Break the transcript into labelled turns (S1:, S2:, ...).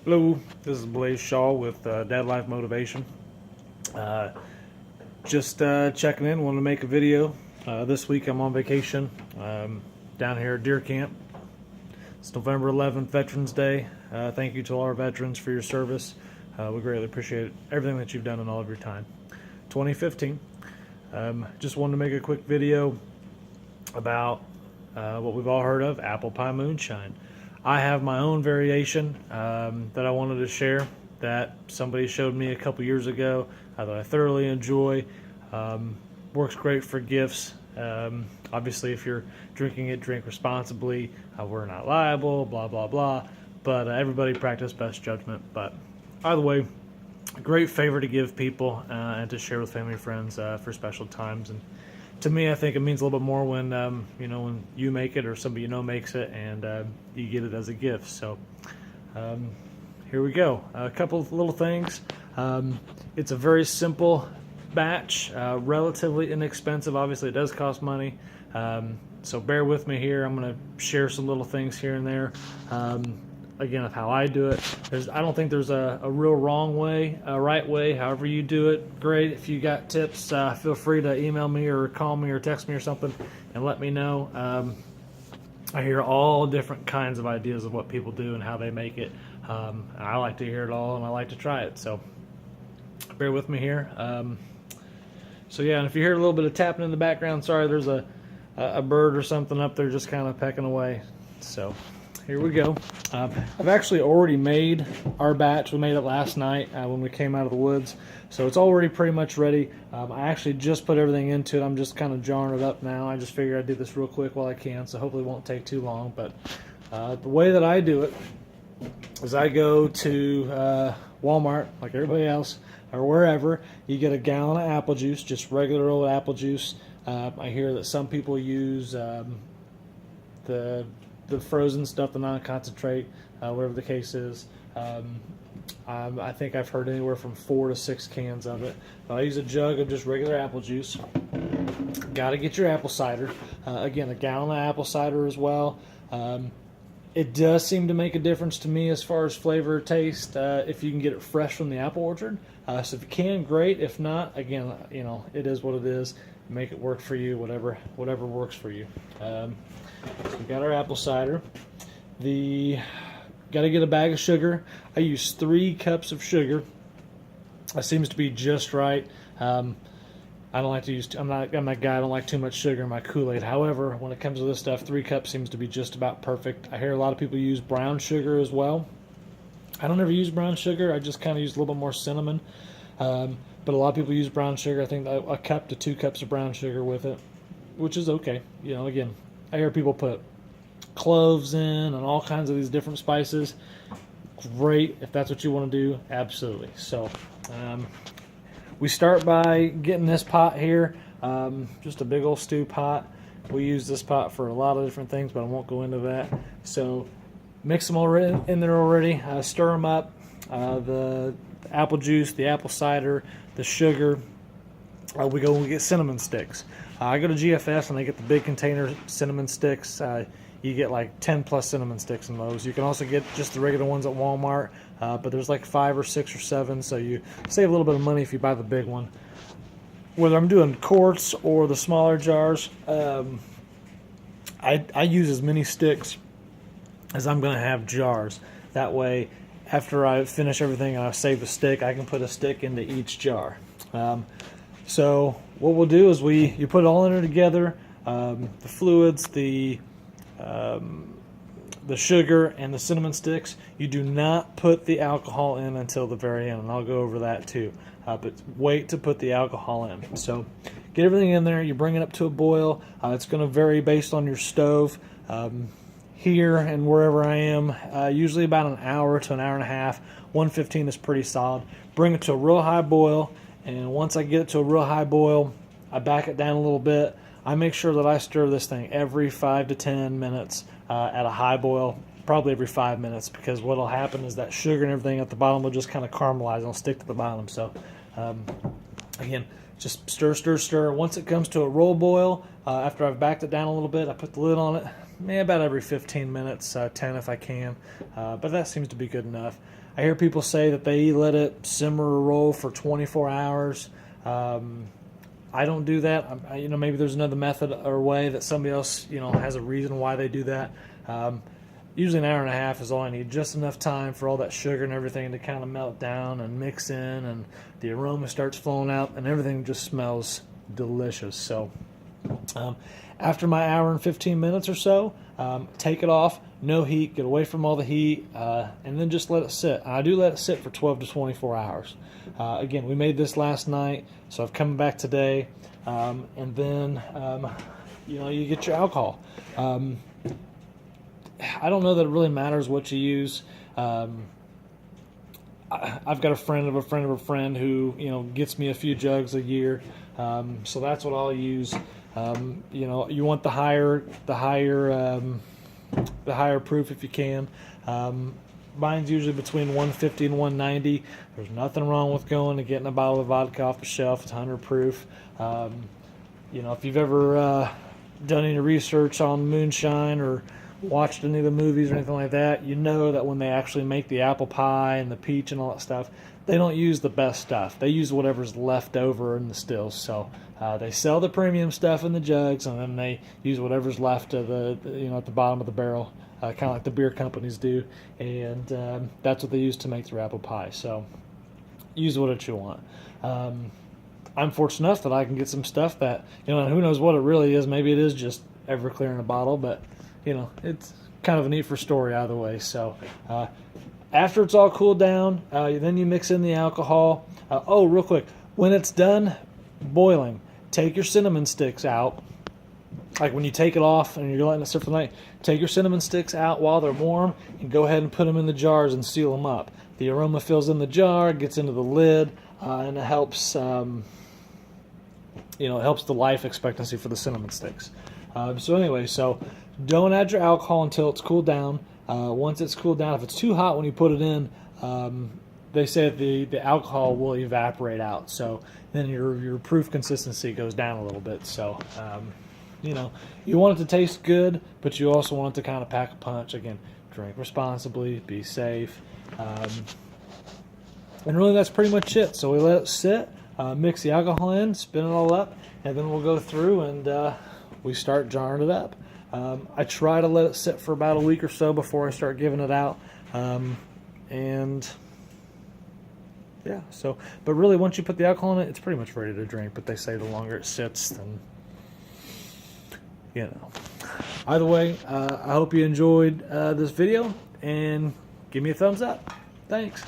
S1: Hello, this is Blaze Shaw with Dad Life Motivation. Just checking in, wanted to make a video. This week I'm on vacation down here at Deer Camp. It's November 11th, Veterans Day. Thank you to all our veterans for your service. We greatly appreciate everything that you've done and all of your time. 2015. Just wanted to make a quick video about what we've all heard of, Apple Pie Moonshine. I have my own variation that I wanted to share that somebody showed me a couple years ago that I thoroughly enjoy. Works great for gifts. Obviously, if you're drinking it, drink responsibly. We're not liable, blah, blah, blah. But everybody practice best judgment. But either way, a great favor to give people and to share with family and friends for special times. And to me, I think it means a little bit more when when you make it or somebody you know makes it and you get it as a gift. So here we go. A couple of little things. It's a very simple batch, relatively inexpensive. Obviously, it does cost money. So bear with me here. I'm going to share some little things here and there. Again, of how I do it. I don't think there's a real wrong way, a right way. However you do it, great. If you got tips, feel free to email me or call me or text me or something and let me know. I hear all different kinds of ideas of what people do and how they make it. I like to hear it all and I like to try it. So bear with me here. So yeah, and if you hear a little bit of tapping in the background, sorry, there's a bird or something up there just kind of pecking away. So here we go. I've actually already made our batch. We made it last night when we came out of the woods. So it's already pretty much ready. I actually just put everything into it. I'm just kind of jarring it up now. I just figured I'd do this real quick while I can, so hopefully it won't take too long. But the way that I do it is I go to Walmart, like everybody else, or wherever. You get a gallon of apple juice, just regular old apple juice. I hear that some people use the frozen stuff, the non-concentrate, whatever the case is. I think I've heard anywhere from 4 to 6 cans of it. But I use a jug of just regular apple juice. Got to get your apple cider. Again, a gallon of apple cider as well. It does seem to make a difference to me as far as flavor or taste if you can get it fresh from the apple orchard. So if you can, great. If not, again, it is what it is. Make it work for you, whatever works for you. So we got our apple cider. Got to get a bag of sugar. I use 3 cups of sugar. That seems to be just right. I don't like to use. I'm not a guy. I don't like too much sugar in my Kool-Aid. However, when it comes to this stuff, 3 cups seems to be just about perfect. I hear a lot of people use brown sugar as well. I don't ever use brown sugar. I just kind of use a little bit more cinnamon. But a lot of people use brown sugar. I think a cup to 2 cups of brown sugar with it, which is okay. Again, I hear people put cloves in and all kinds of these different spices. Great, if that's what you want to do, absolutely. So we start by getting this pot here, just a big old stew pot. We use this pot for a lot of different things, but I won't go into that. So mix them already in there already, stir them up, the apple juice, the apple cider, the sugar. We get cinnamon sticks. I go to GFS and they get the big container cinnamon sticks. You get like 10 plus cinnamon sticks in those. You can also get just the regular ones at Walmart, but there's like 5 or 6 or 7, so you save a little bit of money if you buy the big one. Whether I'm doing quarts or the smaller jars, I use as many sticks as I'm going to have jars. That way, after I finish everything and I save a stick, I can put a stick into each jar. So what we'll do is you put it all in there together, the fluids, the sugar, and the cinnamon sticks. You do not put the alcohol in until the very end, and I'll go over that too. But wait to put the alcohol in. So get everything in there. You bring it up to a boil. It's going to vary based on your stove. Here and wherever I am, usually about an hour to an hour and a half. 115 is pretty solid. Bring it to a real high boil. And once I get it to a real high boil, I back it down a little bit. I make sure that I stir this thing every 5 to 10 minutes at a high boil, probably every 5 minutes, because what will happen is that sugar and everything at the bottom will just kind of caramelize and it'll stick to the bottom. So again, just stir, stir, stir. Once it comes to a roll boil, after I've backed it down a little bit, I put the lid on it, about every 15 minutes, 10 if I can, but that seems to be good enough. I hear people say that they let it simmer or roll for 24 hours. I don't do that. Maybe there's another method or way that somebody else, has a reason why they do that. Usually an hour and a half is all I need, just enough time for all that sugar and everything to kind of melt down and mix in, and the aroma starts flowing out, and everything just smells delicious. So after my hour and 15 minutes or so, take it off, no heat, get away from all the heat, and then just let it sit. I do let it sit for 12 to 24 hours. Again, we made this last night, so I've come back today, and then you get your alcohol. I don't know that it really matters what you use. I've got a friend of a friend of a friend who gets me a few jugs a year, so that's what I'll use. You want the higher proof if you can. Mine's usually between 150 and 190. There's nothing wrong with going and getting a bottle of vodka off the shelf. It's 100 proof. If you've ever done any research on moonshine or watched any of the movies or anything like that, you know that when they actually make the apple pie and the peach and all that stuff, they don't use the best stuff. They use whatever's left over in the stills. So they sell the premium stuff in the jugs, and then they use whatever's left of the at the bottom of the barrel, kind of like the beer companies do, and that's what they use to make their apple pie. So use what you want. I'm fortunate enough that I can get some stuff that and who knows what it really is. Maybe it is just Everclear in a bottle, but it's kind of a neat for story either way. So after it's all cooled down, then you mix in the alcohol. Real quick, when it's done boiling, take your cinnamon sticks out. Like when you take it off and you're letting it sit for the night, take your cinnamon sticks out while they're warm and go ahead and put them in the jars and seal them up. The aroma fills in the jar, gets into the lid, and it helps it helps the life expectancy for the cinnamon sticks. So don't add your alcohol until it's cooled down. Once it's cooled down, if it's too hot when you put it in, they say that the alcohol will evaporate out. So then your proof consistency goes down a little bit. So you want it to taste good, but you also want it to kind of pack a punch. Again, drink responsibly, be safe, and really that's pretty much it. So we let it sit, mix the alcohol in, spin it all up, and then we'll go through and we start jarring it up. I try to let it sit for about a week or so before I start giving it out. But really once you put the alcohol in it, it's pretty much ready to drink. But they say the longer it sits, then, Either way, I hope you enjoyed this video, and give me a thumbs up. Thanks.